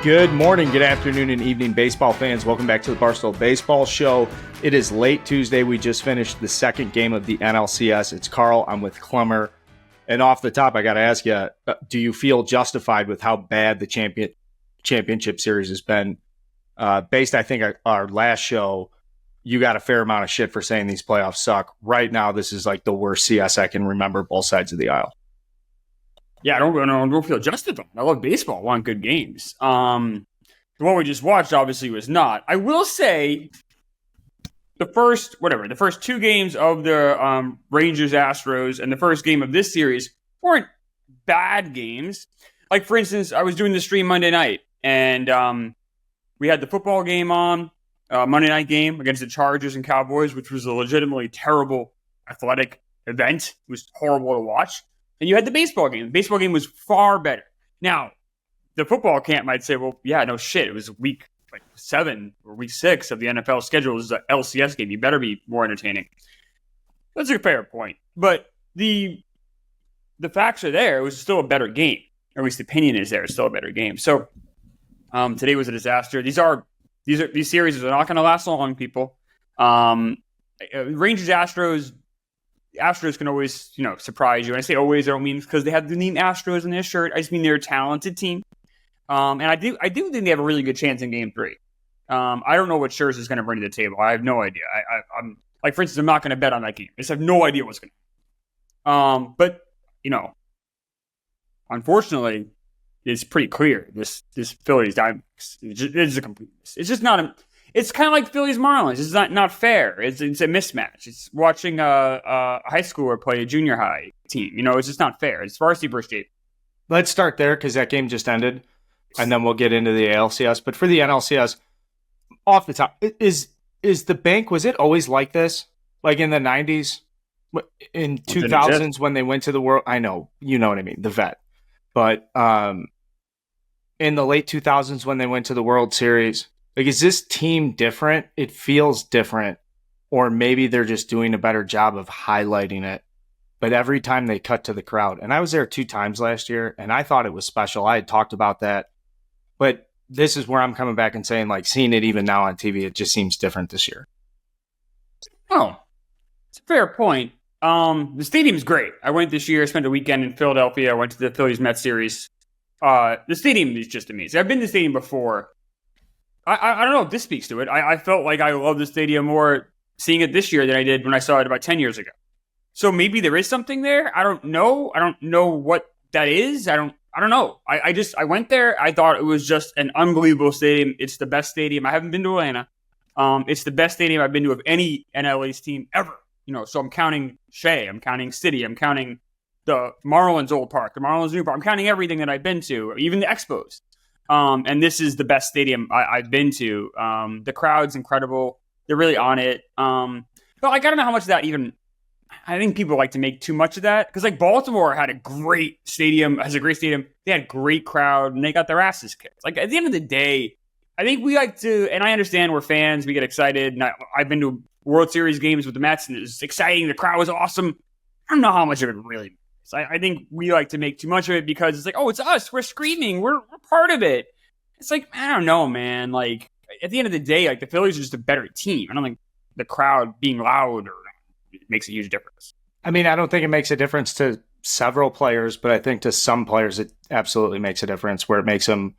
Good morning, good afternoon, and evening, baseball fans. Welcome back to the Barstool Baseball Show. It is late Tuesday. We just finished the second game of the NLCS. It's Carl. I'm with Klemmer. And off the top, I got to ask you, do you feel justified with how bad the championship series has been? Based, I think, our last show, you got a fair amount of shit for saying these playoffs suck. Right now, this is like the worst CS I can remember, both sides of the aisle. Yeah, I don't feel justified. I love baseball. I want good games. The one we just watched obviously was not. I will say the first two games of the Rangers Astros and the first game of this series weren't bad games. Like, for instance, I was doing the stream Monday night, and we had the football game on, Monday night game against the Chargers and Cowboys, which was a legitimately terrible athletic event. It was horrible to watch. And you had the baseball game. The baseball game was far better. Now, the football camp might say, well, yeah, no shit. It was week 7 or week 6 of the NFL schedule. This is an LCS game. You better be more entertaining. That's a fair point. But the facts are there. It was still a better game. Or at least the opinion is there. It's still a better game. So today was a disaster. These series are not going to last long, people. Rangers Astros can always, surprise you. And I say always, I don't mean because they have the name Astros in their shirt. I just mean they're a talented team. And I do think they have a really good chance in Game 3. I don't know what Scherzer is going to bring to the table. I have no idea. I'm like, for instance, I'm not going to bet on that game. I just have no idea what's going to happen. But, unfortunately, it's pretty clear. This Phillies Diamondbacks is a complete miss. It's just not it's kind of like Phillies Marlins. It's not fair. It's a mismatch. It's watching a high schooler play a junior high team. It's just not fair. It's varsity versus JV. Let's start there because that game just ended, and then we'll get into the ALCS. But for the NLCS, off the top, is the bank, was it always like this? Like in the 90s? In 2000s when they went to the World? I know. You know what I mean, the vet. But in the late 2000s when they went to the World Series, like, is this team different? It feels different. Or maybe they're just doing a better job of highlighting it. But every time they cut to the crowd, and I was there 2 times last year, and I thought it was special. I had talked about that. But this is where I'm coming back and saying, like, seeing it even now on TV, it just seems different this year. Oh, it's a fair point. The stadium's great. I went this year, spent a weekend in Philadelphia. I went to the Phillies-Mets series. The stadium is just amazing. I've been to the stadium before. I don't know if this speaks to it. I felt like I loved the stadium more seeing it this year than I did when I saw it about 10 years ago. So maybe there is something there. I don't know. I don't know what that is. I don't know. I went there. I thought it was just an unbelievable stadium. It's the best stadium. I haven't been to Atlanta. It's the best stadium I've been to of any NL East team ever. So I'm counting Shea. I'm counting City. I'm counting the Marlins Old Park, the Marlins New Park. I'm counting everything that I've been to, even the Expos. And this is the best stadium I've been to. The crowd's incredible. They're really on it. But I don't know how much of that even. I think people like to make too much of that because, like, Baltimore had a great stadium, has a great stadium. They had a great crowd, and they got their asses kicked. Like, at the end of the day, I think we like to, and I understand we're fans, we get excited. And I've been to World Series games with the Mets, and it was exciting. The crowd was awesome. I don't know how much of it really is. I think we like to make too much of it because it's like, oh, it's us. We're screaming. We're part of it. It's like, I don't know, man. Like, at the end of the day, like, the Phillies are just a better team. I don't think the crowd being loud makes a huge difference. I mean, I don't think it makes a difference to several players, but I think to some players it absolutely makes a difference where it makes them,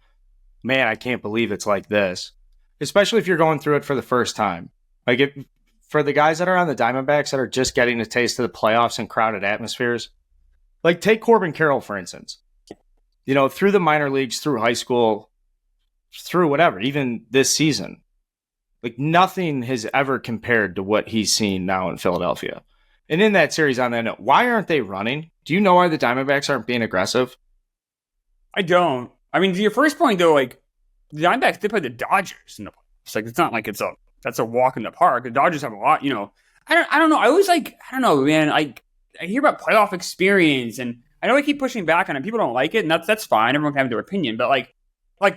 man, I can't believe it's like this. Especially if you're going through it for the first time. Like, for the guys that are on the Diamondbacks that are just getting a taste of the playoffs and crowded atmospheres, like, take Corbin Carroll, for instance. Through the minor leagues, through high school, through whatever, even this season, like, nothing has ever compared to what he's seen now in Philadelphia. And in that series on that note, why aren't they running? Do you know why the Diamondbacks aren't being aggressive? I don't. I mean, to your first point, though, like, the Diamondbacks, they play the Dodgers in the playoffs. Like, it's not like that's a walk in the park. The Dodgers have a lot, I don't know. I always I don't know, man. I hear about playoff experience, and I know I keep pushing back on it. People don't like it, and that's fine. Everyone can have their opinion, but like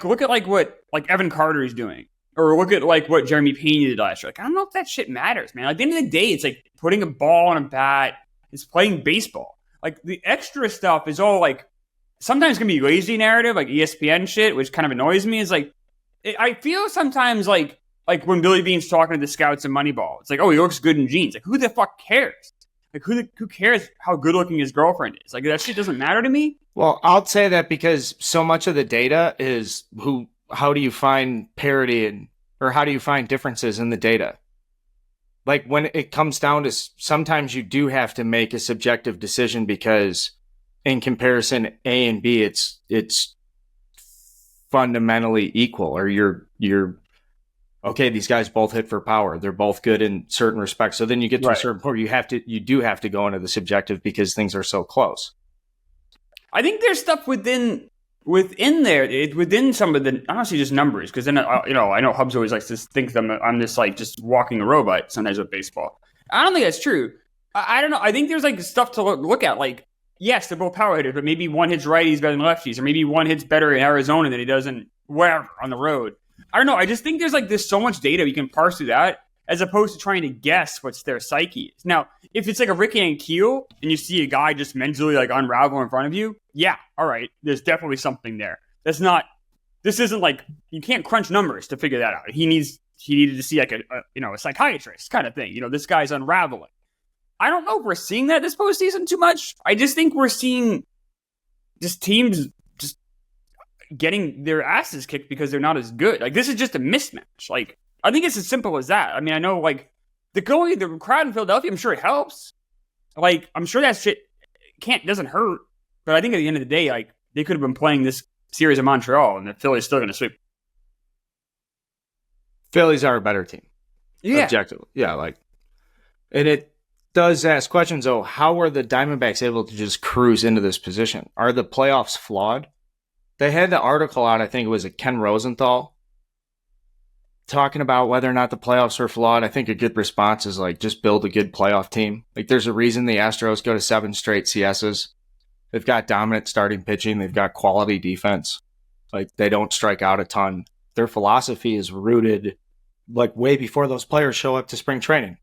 look at what Evan Carter is doing, or look at what Jeremy Pena did last year. Like, I don't know if that shit matters, man. At the end of the day, it's like putting a ball on a bat. It's playing baseball. Like, the extra stuff is all like sometimes can be lazy narrative, like ESPN shit, which kind of annoys me. Is like, I feel sometimes like when Billy Bean's talking to the scouts in Moneyball, it's like, oh, he looks good in jeans. Like, who the fuck cares? Like, who cares how good looking his girlfriend is? Like, that shit doesn't matter to me. Well, I'll say that because so much of the data is how do you find parity or how do you find differences in the data? Like when it comes down to sometimes you do have to make a subjective decision because in comparison A and B, it's fundamentally equal, or you're okay, these guys both hit for power. They're both good in certain respects. So then you get to a certain point where you do have to go into the subjective because things are so close. I think there's stuff within there, within some of the, honestly, just numbers. Because then, I know Hubs always likes to think that I'm this like just walking a robot sometimes with baseball. I don't think that's true. I don't know. I think there's like stuff to look at. Like, yes, they're both power hitters, but maybe one hits righties better than lefties, or maybe one hits better in Arizona than he does in wherever on the road. I don't know. I just think there's so much data we can parse through that as opposed to trying to guess what's their psyche is. Now, if it's like a Ricky and Keel and you see a guy just mentally like unravel in front of you, yeah, all right, there's definitely something there. This isn't like, you can't crunch numbers to figure that out. He needed to see like a psychiatrist kind of thing. This guy's unraveling. I don't know if we're seeing that this postseason too much. I just think we're seeing just teams just getting their asses kicked because they're not as good. Like, this is just a mismatch. Like, I think it's as simple as that. I mean, I know like the crowd in Philadelphia, I'm sure it helps. Like, I'm sure that shit doesn't hurt. But I think at the end of the day, like, they could have been playing this series in Montreal and the Phillies still going to sweep. Phillies are a better team. Yeah. Objectively. Yeah, like, and it does ask questions, though. How are the Diamondbacks able to just cruise into this position? Are the playoffs flawed? They had the article out, I think it was a Ken Rosenthal, talking about whether or not the playoffs are flawed. I think a good response is like, just build a good playoff team. Like, there's a reason the Astros go to 7 straight CSs. They've got dominant starting pitching. They've got quality defense. Like, they don't strike out a ton. Their philosophy is rooted like way before those players show up to spring training.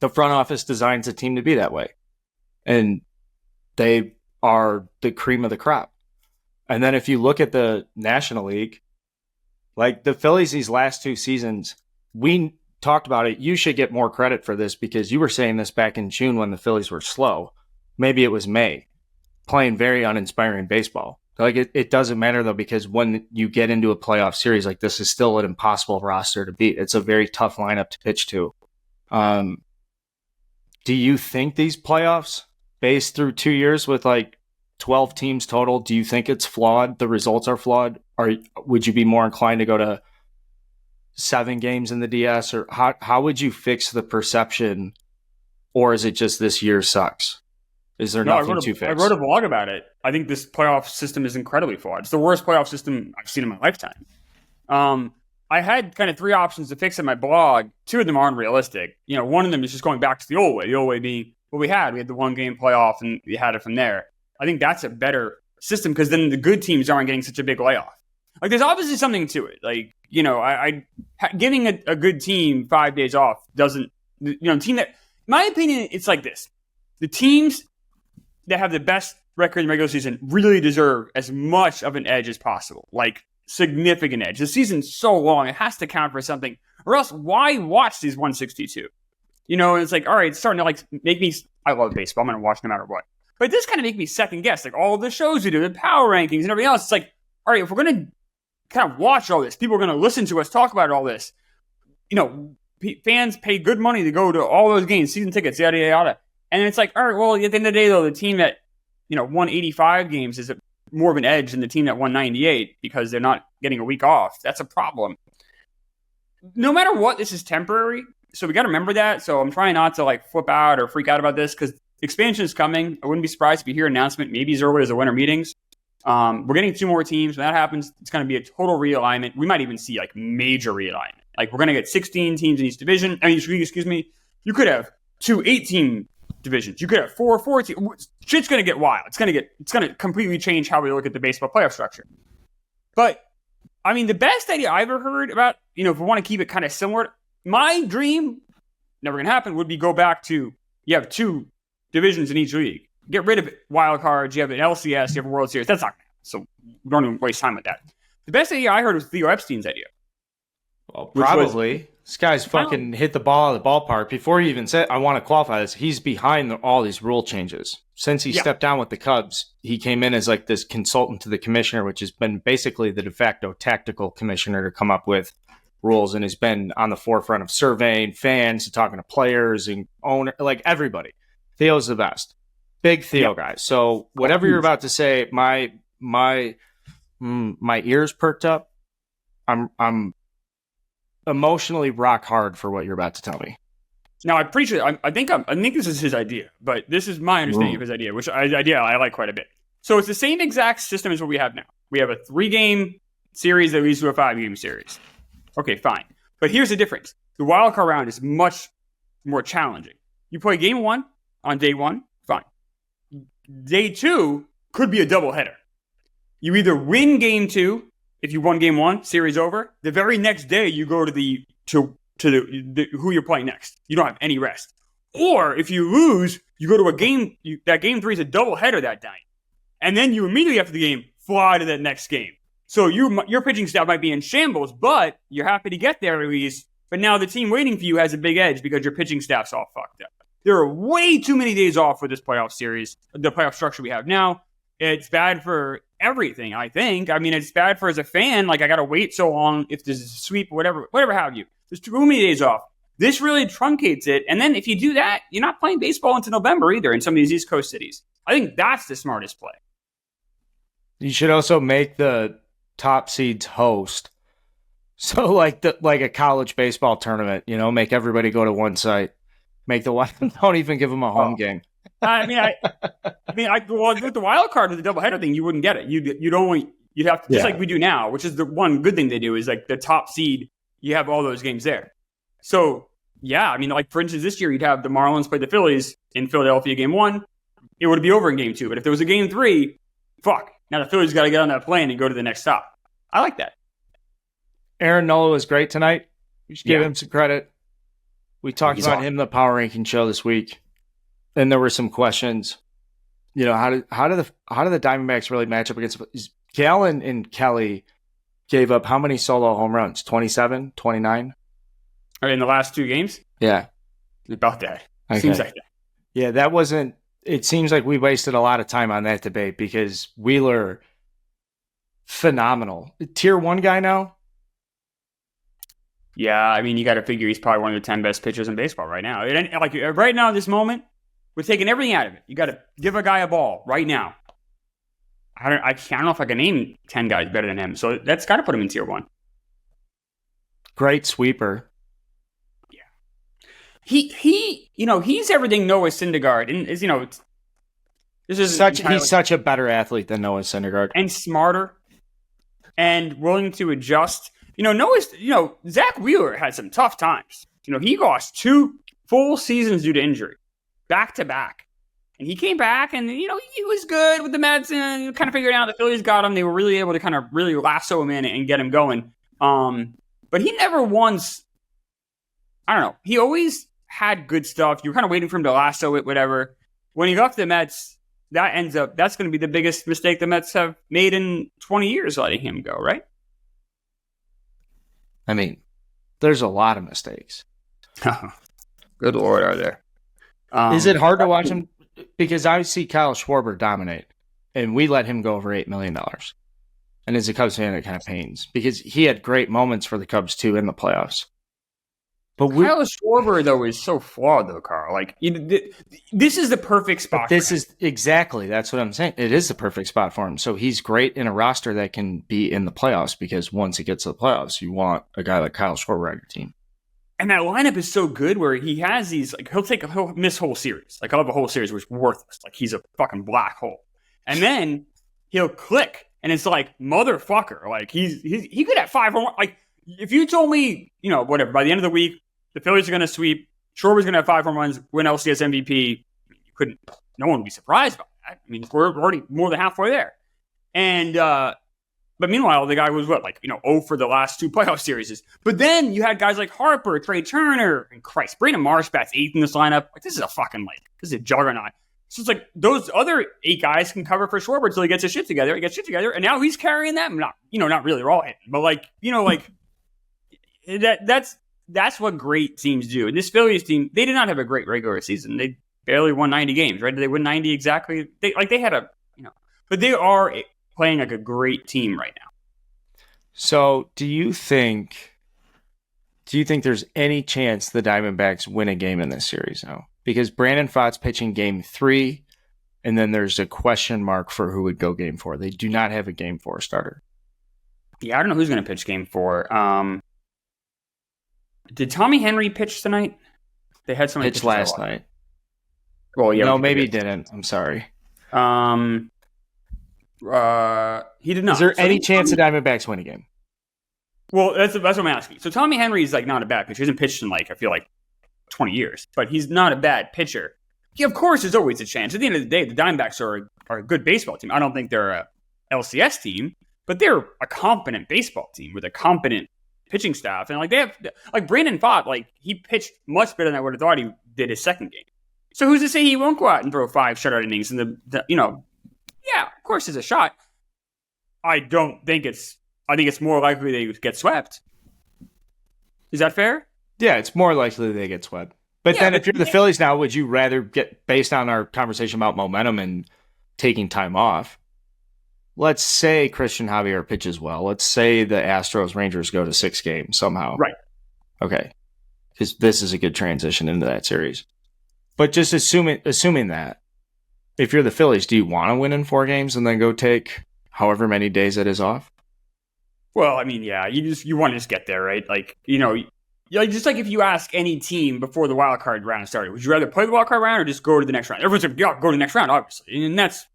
The front office designs a team to be that way. And they are the cream of the crop. And then if you look at the National League, like the Phillies these last 2 seasons, we talked about it. You should get more credit for this because you were saying this back in June when the Phillies were slow. Maybe it was May, playing very uninspiring baseball. Like, it doesn't matter, though, because when you get into a playoff series, like, this is still an impossible roster to beat. It's a very tough lineup to pitch to. Do you think these playoffs, based through 2 years with like 12 teams total, do you think it's flawed? The results are flawed? Or would you be more inclined to go to 7 games in the DS? Or how would you fix the perception? Or is it just this year sucks? Is there nothing to fix? I wrote a blog about it. I think this playoff system is incredibly flawed. It's the worst playoff system I've seen in my lifetime. I had kind of 3 options to fix in my blog. 2 of them aren't realistic. One of them is just going back to the old way. The old way being what we had. We had the 1-game playoff, and we had it from there. I think that's a better system because then the good teams aren't getting such a big layoff. Like, there's obviously something to it. Like, giving a good team 5 days off doesn't, team that, in my opinion, it's like this. The teams that have the best record in the regular season really deserve as much of an edge as possible. Like, significant edge. The season's so long, it has to count for something. Or else, why watch these 162? It's like, all right, it's starting to like make me, I love baseball. I'm going to watch no matter what. But this kind of make me second guess, like all the shows we do, the power rankings and everything else. It's like, all right, if we're going to kind of watch all this, people are going to listen to us talk about all this. Fans pay good money to go to all those games, season tickets, yada, yada, yada. And it's like, all right, well, at the end of the day, though, the team that, won 85 games is more of an edge than the team that won 98 because they're not getting a week off. That's a problem. No matter what, this is temporary. So we got to remember that. So I'm trying not to like flip out or freak out about this because expansion is coming. I wouldn't be surprised if you hear an announcement maybe as early as the winter meetings. We're getting 2 more teams. When that happens, it's going to be a total realignment. We might even see like major realignment. Like, we're going to get 16 teams in each division. Each league, excuse me. You could have 2 8-team divisions. You could have 4 14. Shit's going to get wild. It's going to completely change how we look at the baseball playoff structure. But I mean, the best idea I ever heard about, if we want to keep it kind of similar, my dream, never going to happen, would be go back to, you have 2 divisions in each league. get rid of wild cards. You have an LCS, you have a World Series. That's not going to happen. So we don't even waste time with that. The best idea I heard was Theo Epstein's idea. Well, probably. This guy's fucking hit the ball out of the ballpark. Before he even said, I want to qualify this, he's behind all these rule changes. Since he stepped down with the Cubs, he came in as like this consultant to the commissioner, which has been basically the de facto tactical commissioner to come up with rules, and has been on the forefront of surveying fans, talking to players and owner, like everybody. Theo's the best. Big Theo guy. So whatever you're about to say, my ears perked up. I'm emotionally rock hard for what you're about to tell me. Now, I'm pretty sure. I think this is his idea, but this is my understanding of his idea, which I like quite a bit. So it's the same exact system as what we have now. We have a 3-game series that leads to a 5-game series. Okay, fine. But here's the difference: the wild card round is much more challenging. You play game 1 on day 1, fine. Day 2 could be a doubleheader. You either win game 2. If you won game 1, series over. The very next day, you go to the who you're playing next. You don't have any rest. Or if you lose, you go to a game. That game 3 is a doubleheader that night, and then you immediately after the game fly to that next game. So your pitching staff might be in shambles, but you're happy to get there at least. But now the team waiting for you has a big edge because your pitching staff's all fucked up. There are way too many days off for this playoff series. The playoff structure we have now. It's bad for everything, I think. I mean, it's bad for as a fan. Like, I got to wait so long if there's a sweep or whatever have you. There's too many days off. This really truncates it. And then if you do that, you're not playing baseball until November either in some of these East Coast cities. I think that's the smartest play. You should also make the top seeds host. So like a college baseball tournament, make everybody go to one site. Make don't even give them a home game. With the wild card with the doubleheader thing, you wouldn't get it. You'd have to, just like we do now, which is the one good thing they do is like the top seed, you have all those games there. So like for instance, this year you'd have the Marlins play the Phillies in Philadelphia game 1. It would be over in game 2. But if there was a game 3, now the Phillies got to get on that plane and go to the next stop. I like that. Aaron Nola was great tonight. You should give him some credit. We talked about him in the power ranking show this week. And there were some questions, how do the Diamondbacks really match up against Gallen and Kelly gave up how many solo home runs? 27, 29? In the last 2 games? Yeah. About that. Okay. Seems like that. Yeah, it seems like we wasted a lot of time on that debate because Wheeler, phenomenal. Tier 1 guy now? Yeah, I mean, you got to figure he's probably one of the 10 best pitchers in baseball right now. Like right now, in this moment, we're taking everything out of it. You got to give a guy a ball right now. I don't know if I can name 10 guys better than him. So that's got to put him in tier 1. Great sweeper. Yeah. He's everything Noah Syndergaard. And he's such a better athlete than Noah Syndergaard. And smarter and willing to adjust. Zach Wheeler had some tough times. He lost 2 full seasons due to injury. Back to back. And he came back and, he was good with the Mets and kind of figured out the Phillies got him. They were really able to kind of really lasso him in and get him going. But he never once, I don't know. He always had good stuff. You were kind of waiting for him to lasso it, whatever. When he got to the Mets, that's going to be the biggest mistake the Mets have made in 20 years letting him go, right? I mean, there's a lot of mistakes. Good Lord, are there? Is it hard to watch him? Because I see Kyle Schwarber dominate, and we let him go over $8 million. And as a Cubs fan, it kind of pains because he had great moments for the Cubs too in the playoffs. But Kyle Schwarber, though, is so flawed, though, Carl. Like, this is the perfect spot. That's what I'm saying. It is the perfect spot for him. So he's great in a roster that can be in the playoffs because once it gets to the playoffs, you want a guy like Kyle Schwarber on your team. And that lineup is so good where he has these, like, he'll miss whole series. Like, he'll have a whole series which is worthless. Like, he's a fucking black hole. And then he'll click, and it's like, motherfucker. Like, he could have 5 or more. Like, if you told me, whatever, by the end of the week, the Phillies are going to sweep, Schwarber's going to have 5 home runs, win LCS MVP, no one would be surprised by that. I mean, we're already more than halfway there. And, but meanwhile, the guy was 0 for the last 2 playoff series. But then you had guys like Harper, Trey Turner, and Brandon Marsh bats 8th in this lineup. Like, this is a fucking this is a juggernaut. So it's like those other 8 guys can cover for Schwarber until he gets his shit together. He gets shit together, and now he's carrying them. Not really raw hitting, but that's what great teams do. And this Phillies team, they did not have a great regular season. They barely won 90 games, right? Did they win 90 exactly? They had but they are playing like a great team right now. So do you think there's any chance the Diamondbacks win a game in this series now? Because Brandon Pfaadt's pitching game 3, and then there's a question mark for who would go game 4. They do not have a game 4 starter. Yeah, I don't know who's going to pitch game 4. Did Tommy Henry pitch tonight? They had somebody pitch last night. Well, yeah. No, maybe he didn't. I'm sorry. He did not. Is there any chance the Diamondbacks win a game? Well, that's what I'm asking. So Tommy Henry is like not a bad pitcher. He hasn't pitched in I feel like 20 years, but he's not a bad pitcher. Of course, there's always a chance. At the end of the day, the Diamondbacks are a good baseball team. I don't think they're a LCS team, but they're a competent baseball team with a competent pitching staff. And they have Brandon Pfaadt, he pitched much better than I would have thought he did his second game. So who's to say he won't go out and throw 5 shutout innings? And yeah, of course there's a shot. I think it's more likely they get swept. Is that fair? Yeah, it's more likely they get swept. But then if you're the Phillies now, would you rather get, based on our conversation about momentum and taking time off, let's say Christian Javier pitches well. Let's say the Astros-Rangers go to 6 games somehow. Right. Okay. Because this is a good transition into that series. But just assuming that, if you're the Phillies, do you want to win in 4 games and then go take however many days it is off? Well, I mean, yeah, you want to just get there, right? Just like if you ask any team before the wild card round started, would you rather play the wild card round or just go to the next round? Everyone's like, yeah, go to the next round, obviously, and that's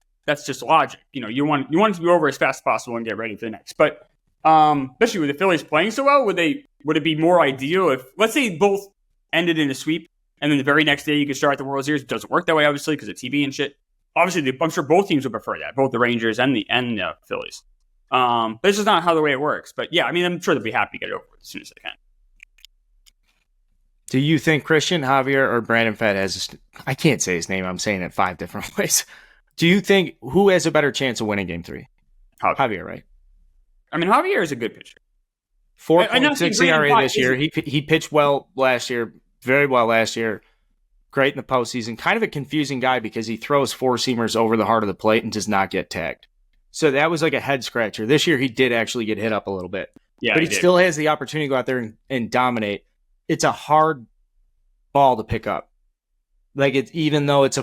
just logic. You want it to be over as fast as possible and get ready for the next. But especially with the Phillies playing so well, would it be more ideal if, let's say, both ended in a sweep and then the very next day you could start the World Series? It doesn't work that way, obviously, because of TV and shit. Obviously, I'm sure both teams would prefer that, both the Rangers and the Phillies. But it's just not how the way it works. But yeah, I mean, I'm sure they'll be happy to get over it as soon as they can. Do you think Christian Javier or Brandon Pfaadт has? I can't say his name. I'm saying it 5 different ways. Do you think who has a better chance of winning Game 3? Javier, right? I mean, Javier is a good pitcher. 4.6 ERA this year. He pitched well last year, very well last year. Great in the postseason. Kind of a confusing guy because he throws 4-seamers over the heart of the plate and does not get tagged. So that was like a head scratcher. This year he did actually get hit up a little bit. Yeah, but he still has the opportunity to go out there and dominate. It's a hard ball to pick up. Even though it's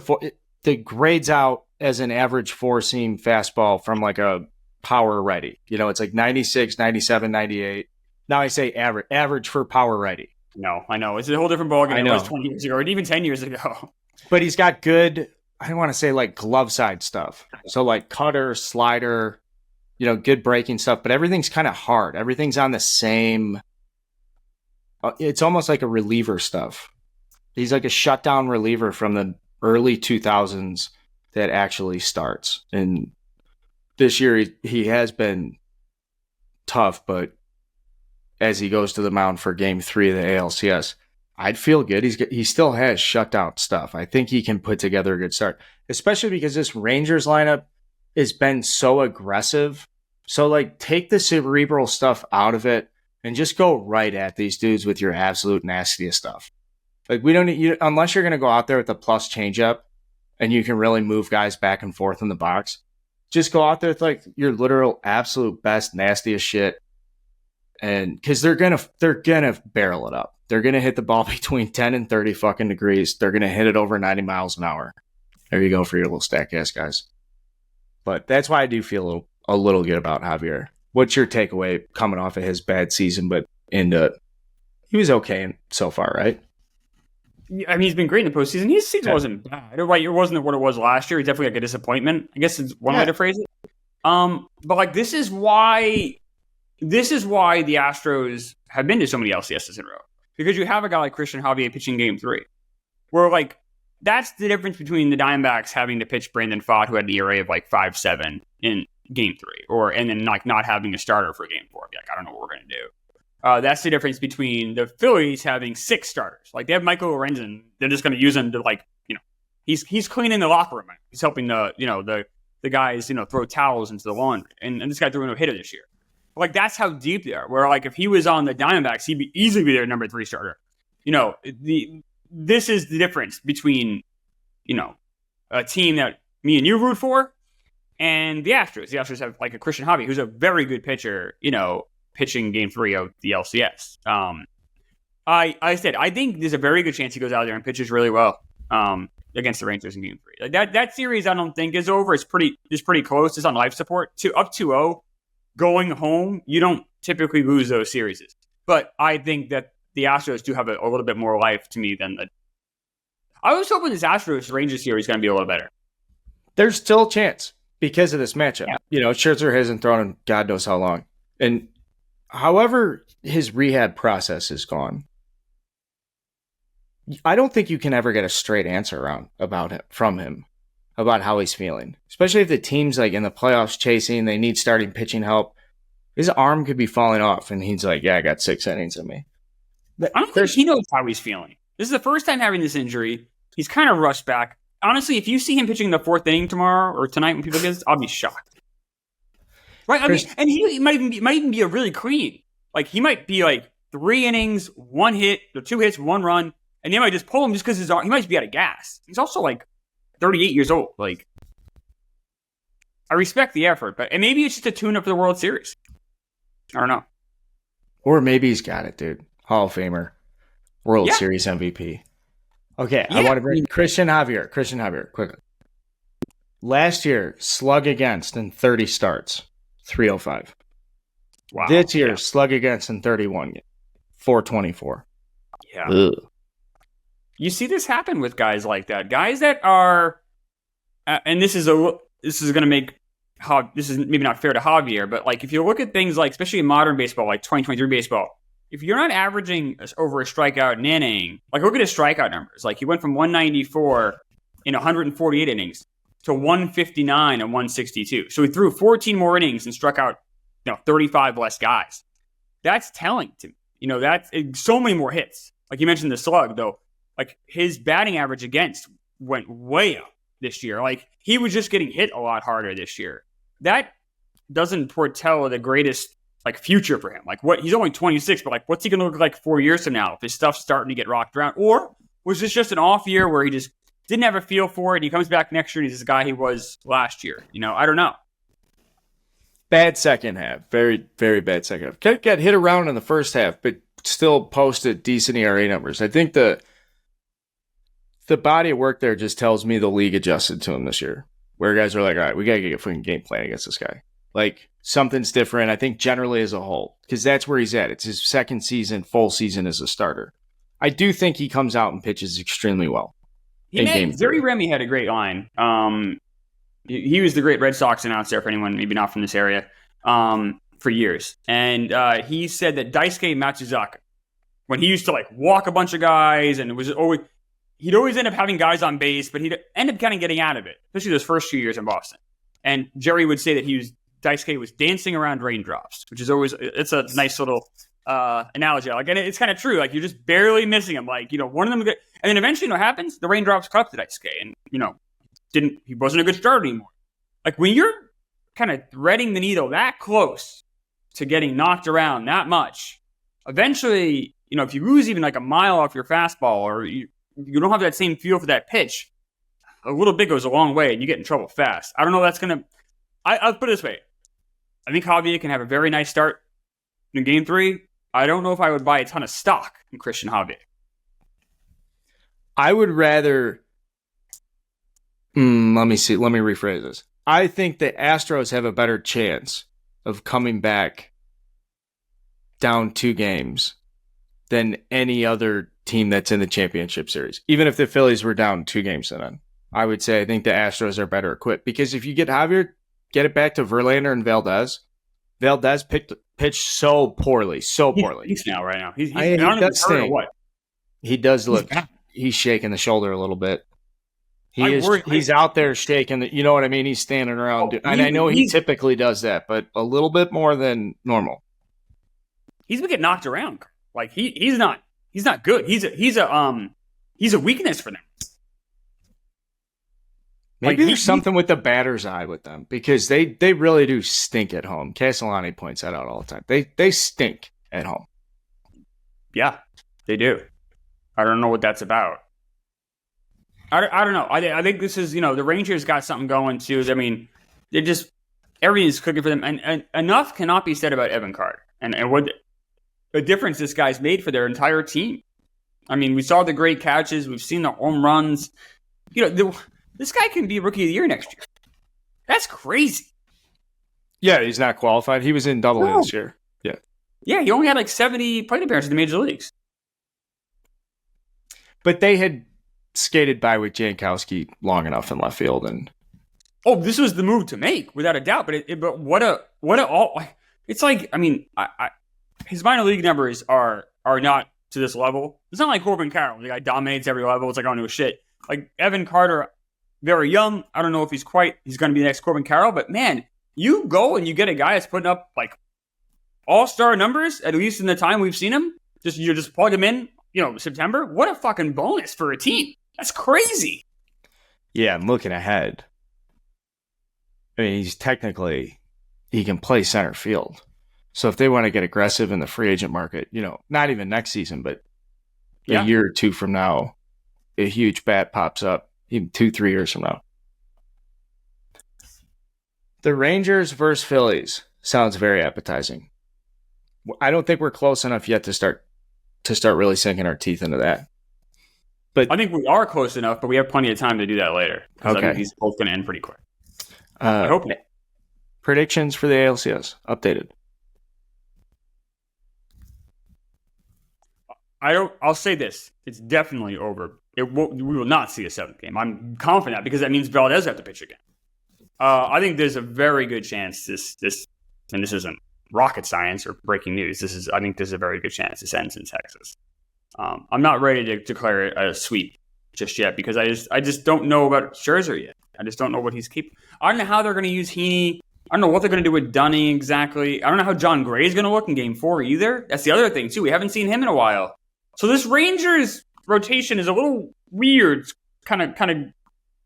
the grades out as an average 4-seam fastball from a power ready. It's 96, 97, 98. Now I say average for power ready. No, I know. It's a whole different ballgame than it was 20 years ago or even 10 years ago. But he's got good, I don't want to say glove side stuff. So cutter, slider, good breaking stuff, but everything's kind of hard. Everything's on the same. It's almost like a reliever stuff. He's like a shutdown reliever from the early 2000s that actually starts. And this year he has been tough, but as he goes to the mound for Game 3 of the ALCS, I'd feel good. He still has shutdown stuff. I think he can put together a good start, especially because this Rangers lineup has been so aggressive. So take the cerebral stuff out of it and just go right at these dudes with your absolute nastiest stuff. We don't need, unless you're going to go out there with a plus changeup and you can really move guys back and forth in the box. Just go out there with your literal absolute best nastiest shit. And because they're gonna barrel it up. They're gonna hit the ball between 10 and 30 fucking degrees. They're gonna hit it over 90 miles an hour. There you go for your little stack ass guys. But that's why I do feel a little good about Javier. What's your takeaway coming off of his bad season, but he was okay so far, right? I mean, he's been great in the postseason. His season wasn't bad. It wasn't what it was last year. He's definitely a disappointment. I guess it's one way to phrase it. But this is why the Astros have been to so many LCSs in a row. Because you have a guy like Christian Javier pitching Game 3. Where, that's the difference between the Diamondbacks having to pitch Brandon Pfaadt, who had an ERA of 5.7 in Game 3. And then, not having a starter for Game 4. I don't know what we're going to do. That's the difference between the Phillies having 6 starters. They have Michael Lorenzen. They're just going to use him to, He's cleaning the locker room. He's helping the guys throw towels into the laundry. And this guy threw a no-hitter this year. Like, that's how deep they are. Where, like, if he was on the Diamondbacks, he'd easily be their number 3 starter. This is the difference between, a team that me and you root for and the Astros. The Astros have, like, a Christian Javier, who's a very good pitcher, pitching Game 3 of the LCS. I think there's a very good chance he goes out there and pitches really well against the Rangers in Game 3. Like, that series, I don't think is over. It's pretty close. It's on life support. Up 2-0. Going home, you don't typically lose those series. But I think that the Astros do have a little bit more life to me than the... I was hoping this Astros-Rangers series is going to be a little better. There's still a chance because of this matchup. Yeah. Scherzer hasn't thrown in God knows how long. And however his rehab process is gone, I don't think you can ever get a straight answer from him about how he's feeling, especially if the team's like in the playoffs chasing, they need starting pitching help. His arm could be falling off, and he's like, "Yeah, I got 6 innings in me." I don't think he knows how he's feeling. This is the first time having this injury. He's kind of rushed back. Honestly, if you see him pitching the 4th inning tomorrow or tonight when people get this, I'll be shocked. Right? I mean, and he might even be a really clean. Like, he might be like 3 innings, 1 hit, or 2 hits, 1 run, and they might just pull him just because he might be out of gas. He's also like 38 years old. Like, I respect the effort, and maybe it's just a tune-up for the World Series. I don't know. Or maybe he's got it, dude. Hall of Famer, World Series MVP. Okay, I want to bring Christian Javier quickly. Last year, slug against in 30 starts, 305. Wow. This year, slug against in 31, 424. Yeah. Ugh. You see this happen with guys like that. Guys that are, and this is going to make, this is maybe not fair to Javier, but like if you look at things like, especially in modern baseball, like 2023 baseball, if you're not averaging over a strikeout an inning, like look at his strikeout numbers. Like he went from 194 in 148 innings to 159 and 162. So he threw 14 more innings and struck out 35 less guys. That's telling to me. That's so many more hits. Like you mentioned the slug, though. Like his batting average against went way up this year. Like he was just getting hit a lot harder this year. That doesn't foretell the greatest like future for him. Like he's only 26, but like what's he going to look like 4 years from now if his stuff's starting to get rocked around? Or was this just an off year where he just didn't have a feel for it and he comes back next year and he's the guy he was last year? I don't know. Bad second half. Very, very bad second half. Got hit around in the first half, but still posted decent ERA numbers. I think the body of work there just tells me the league adjusted to him this year. Where guys are like, all right, we got to get a fucking game plan against this guy. Like, something's different, I think, generally as a whole. Because that's where he's at. It's his second season, full season as a starter. I do think he comes out and pitches extremely well. Jerry Remy had a great line. He was the great Red Sox announcer, for anyone maybe not from this area, for years. And he said that Daisuke Matsuzaka, when he used to like walk a bunch of guys and he'd always end up having guys on base, but he'd end up kind of getting out of it, especially those first few years in Boston. And Jerry would say that Daisuke was dancing around raindrops, which is it's a nice little analogy. Like, and it's kind of true. Like, you're just barely missing him. Like, one of them, and then eventually, what happens? The raindrops caught up to Daisuke, and he wasn't a good starter anymore. Like, when you're kind of threading the needle that close to getting knocked around that much, eventually, if you lose even like a mile off your fastball, or you don't have that same feel for that pitch, a little bit goes a long way, and you get in trouble fast. I don't know if that's going to... I'll put it this way. I think Javier can have a very nice start in Game 3. I don't know if I would buy a ton of stock in Christian Javier. I would rather... let me see. Let me rephrase this. I think the Astros have a better chance of coming back down 2 games than any other team that's in the championship series. Even if the Phillies were down 2 games to none, I would say I think the Astros are better equipped. Because if you get Javier, get it back to Verlander and Valdez. Valdez pitched so poorly. He's now right now. He does what? He does look. He's shaking the shoulder a little bit. He's out there shaking. You know what I mean? He's standing around. And I know he typically does that, but a little bit more than normal. He's been getting knocked around. Like he's not good. He's a weakness for them. Maybe there's something with the batter's eye with them because they really do stink at home. Castellani points that out all the time. They stink at home. Yeah, they do. I don't know what that's about. I don't know. I think this is, the Rangers got something going too. I mean, they're just, everything's cooking for them. And enough cannot be said about Evan Carter and what the difference this guy's made for their entire team. I mean, we saw the great catches. We've seen the home runs. This guy can be Rookie of the Year next year. That's crazy. Yeah, he's not qualified. He was in Double-A this year. Yeah. Yeah, he only had like 70 plate appearances in the major leagues. But they had skated by with Jankowski long enough in left field, and this was the move to make without a doubt. But what a it's like, I mean, his minor league numbers are not to this level. It's not like Corbin Carroll. The guy dominates every level. It's like, oh no shit. Like Evan Carter, very young. I don't know if he's going to be the next Corbin Carroll, but man, you go and you get a guy that's putting up like all-star numbers, at least in the time we've seen him. You just plug him in, September. What a fucking bonus for a team. That's crazy. Yeah, I'm looking ahead. I mean, he can play center field. So if they want to get aggressive in the free agent market, not even next season, but a year or two from now, a huge bat pops up, even 2-3 years from now. The Rangers versus Phillies sounds very appetizing. I don't think we're close enough yet to start really sinking our teeth into that. But I think we are close enough, but we have plenty of time to do that later. Okay. I think these both going to end pretty quick. I hope. Predictions for the ALCS updated. I'll say this: it's definitely over. We will not see a seventh game. I'm confident because that means Valdez have to pitch again. I think there's a very good chance this and this isn't rocket science or breaking news. I think there's a very good chance this ends in Texas. I'm not ready to declare it a sweep just yet because I just don't know about Scherzer yet. I just don't know what he's capable. I don't know how they're going to use Heaney. I don't know what they're going to do with Dunning exactly. I don't know how John Gray is going to look in Game 4 either. That's the other thing too. We haven't seen him in a while. So this Rangers rotation is a little weird, kind of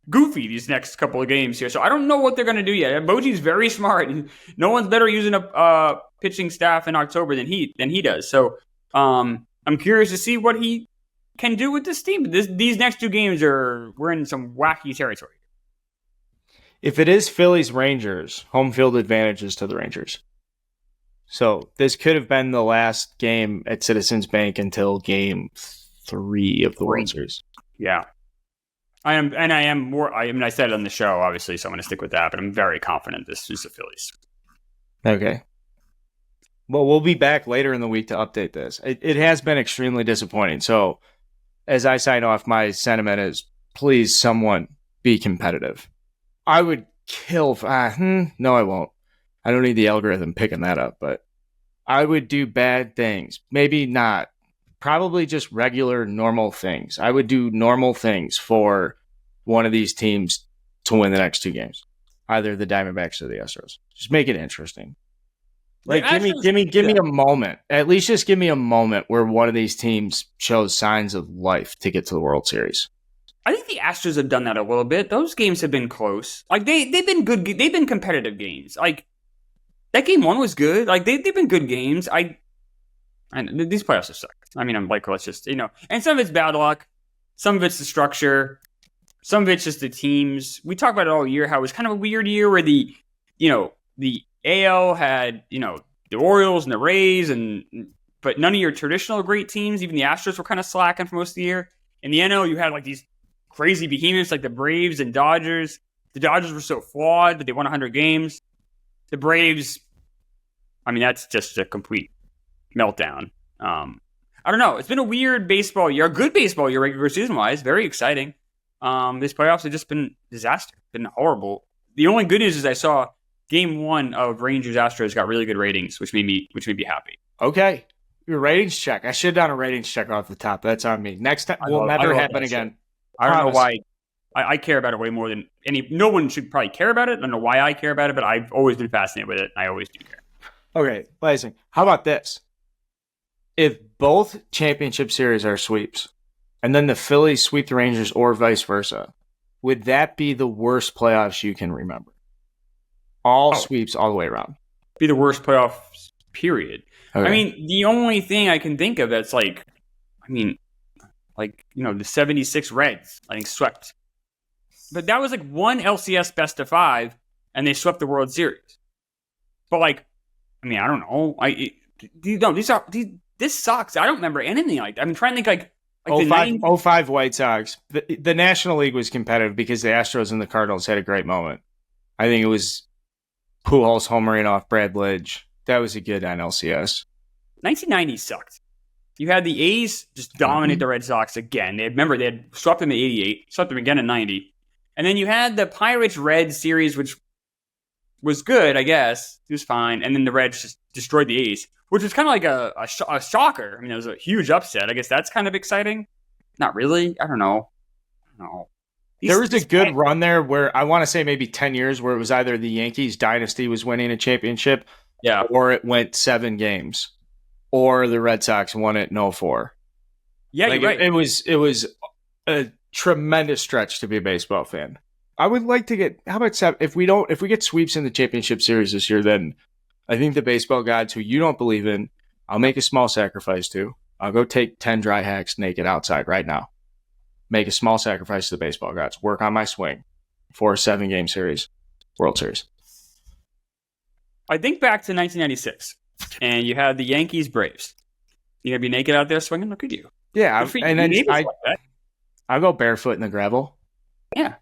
goofy these next couple of games here. So I don't know what they're going to do yet. Boji's very smart. No one's better using a pitching staff in October than he does. So I'm curious to see what he can do with this team. These next two games we're in some wacky territory. If it is Phillies Rangers, home field advantages to the Rangers. So this could have been the last game at Citizens Bank until Game 3 of the World Series. Yeah. I said it on the show, obviously, so I'm going to stick with that, but I'm very confident this is the Phillies. Okay. Well, we'll be back later in the week to update this. It has been extremely disappointing. So as I sign off, my sentiment is, please, someone be competitive. I would kill... no, I won't. I don't need the algorithm picking that up, but I would do bad things. Maybe not. Probably just regular, normal things. I would do normal things for one of these teams to win the next two games. Either the Diamondbacks or the Astros. Just make it interesting. Like, give me a moment. At least just give me a moment where one of these teams shows signs of life to get to the World Series. I think the Astros have done that a little bit. Those games have been close. Like they've been good. They've been competitive games. Like that game 1 was good. Like they've been good games. And these playoffs have sucked. I mean, I'm like, let's just, and some of it's bad luck. Some of it's the structure. Some of it's just the teams. We talk about it all year, how it was kind of a weird year where the AL had, the Orioles and the Rays, but none of your traditional great teams, even the Astros were kind of slacking for most of the year. In the NL, you had like these crazy behemoths like the Braves and Dodgers. The Dodgers were so flawed that they won 100 games. The Braves, I mean, that's just a complete meltdown. I don't know. It's been a weird baseball year, a good baseball year regular season-wise. Very exciting. These playoffs have just been disaster. Been horrible. The only good news is I saw Game 1 of Rangers-Astros got really good ratings, which made me happy. Okay. Your ratings check. I should have done a ratings check off the top. That's on me. Next time will never happen again. I don't know why. I care about it way more than no one should probably care about it. I don't know why I care about it, but I've always been fascinated with it. And I always do care. Okay, Blazing. How about this? If both championship series are sweeps, and then the Phillies sweep the Rangers or vice versa, would that be the worst playoffs you can remember? All sweeps all the way around. Be the worst playoffs, period. Okay. I mean, the only thing I can think of that's like, the 76 Reds, I think, swept. But that was like one LCS best of 5, and they swept the World Series. But I don't know. This sucks. I don't remember anything like that. I'm trying to think like 05 White Sox. The National League was competitive because the Astros and the Cardinals had a great moment. I think it was Pujols homering off Brad Lidge. That was a good NLCS. 1990 sucked. You had the A's just dominate the Red Sox again. They had swept them in 88, swept them again in 90. And then you had the Pirates-Reds series, which was good, I guess. It was fine. And then the Reds just destroyed the A's, which was kind of like a shocker. I mean, it was a huge upset. I guess that's kind of exciting. Not really. I don't know. There was a good run there where I want to say maybe 10 years where it was either the Yankees dynasty was winning a championship, or it went 7 games, or the Red Sox won it in 04. Yeah, you're right. It was a tremendous stretch to be a baseball fan. I would like to get, how about if we get sweeps in the championship series this year, then I think the baseball gods who you don't believe in, I'll make a small sacrifice to. I'll go take 10 dry hacks naked outside right now. Make a small sacrifice to the baseball gods. Work on my swing for a 7-game series, World Series. I think back to 1996, and you had the Yankees Braves. You gonna be naked out there swinging? Look at you. Yeah, and then I go barefoot in the gravel. Yeah,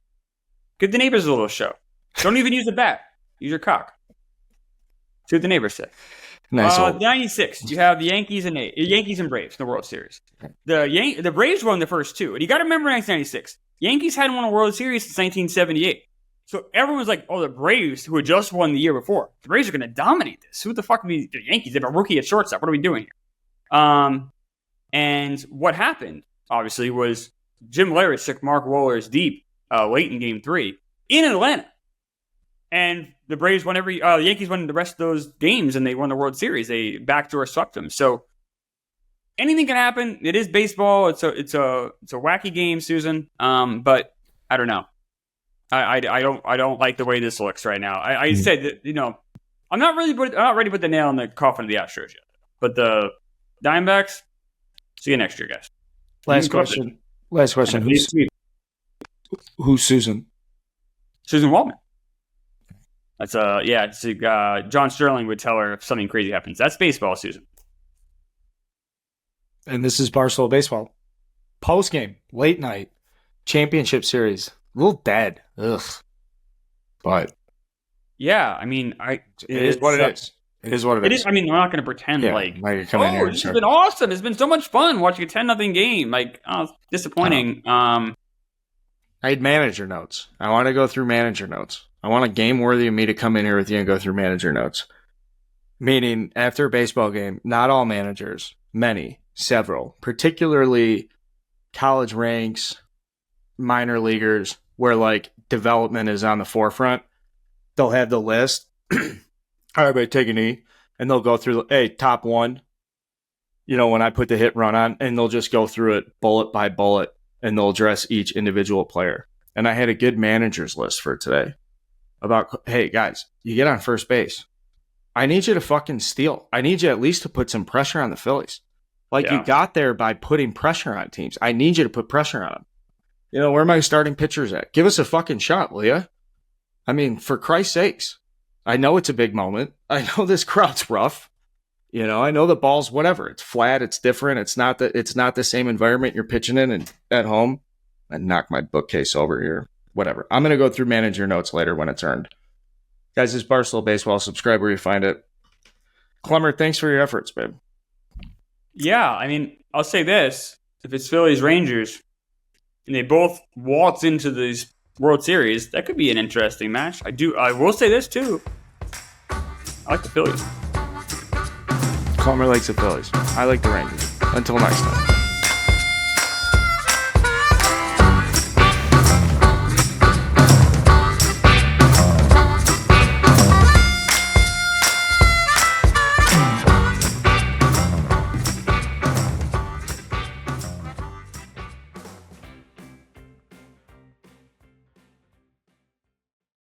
give the neighbors a little show. Don't even use a bat. Use your cock. See what the neighbors say. Nice. 96, you have the Yankees and Braves in the World Series. The Braves won the first 2. And you got to remember 1996. Yankees hadn't won a World Series since 1978. So everyone was like, oh, the Braves, who had just won the year before, the Braves are going to dominate this. Who the fuck are the Yankees? They have a rookie at shortstop. What are we doing here? And what happened, obviously, was Jim Lehrer took Mark Wohlers deep late in Game 3 in Atlanta. And the Braves won the Yankees won the rest of those games, and they won the World Series. They backdoor swept them. So anything can happen. It is baseball. It's a wacky game, Susan. But I don't know. I don't like the way this looks right now. I said that, I'm not ready to put the nail in the coffin of the Astros yet. But the Diamondbacks, see you next year, guys. Last question. Who's Susan? Susan Waldman. That's John Sterling would tell her if something crazy happens. That's baseball, Susan. And this is Barstool Baseball. Post game, late night, championship series. A little dead. Ugh. But yeah, I mean, it is what it is. It is what it is. I mean, I'm not going to pretend it's been awesome. It's been so much fun watching a 10-0 game. It's disappointing. I had manager notes. I want to go through manager notes. I want a game worthy of me to come in here with you and go through manager notes. Meaning, after a baseball game, not all managers, many, several, particularly college ranks, minor leaguers, where development is on the forefront, they'll have the list. All right, everybody take a knee. And they'll go through, top 1. When I put the hit run on, and they'll just go through it bullet by bullet, and they'll address each individual player. And I had a good managers list for today. About, hey, guys, you get on first base. I need you to fucking steal. I need you at least to put some pressure on the Phillies. You got there by putting pressure on teams. I need you to put pressure on them. Where are my starting pitchers at? Give us a fucking shot, will ya? I mean, for Christ's sakes. I know it's a big moment. I know this crowd's rough. I know the ball's whatever. It's flat. It's different. It's not the same environment you're pitching in and at home. I knocked my bookcase over here. Whatever. I'm going to go through manager notes later when it's earned. Guys, this is Barstool Baseball. Subscribe where you find it. Klemmer, thanks for your efforts, babe. Yeah, I mean, I'll say this. If it's Phillies Rangers and they both waltz into these World Series, that could be an interesting match. I will say this too. I like the Phillies. Klemmer likes the Phillies. I like the Rangers. Until next time.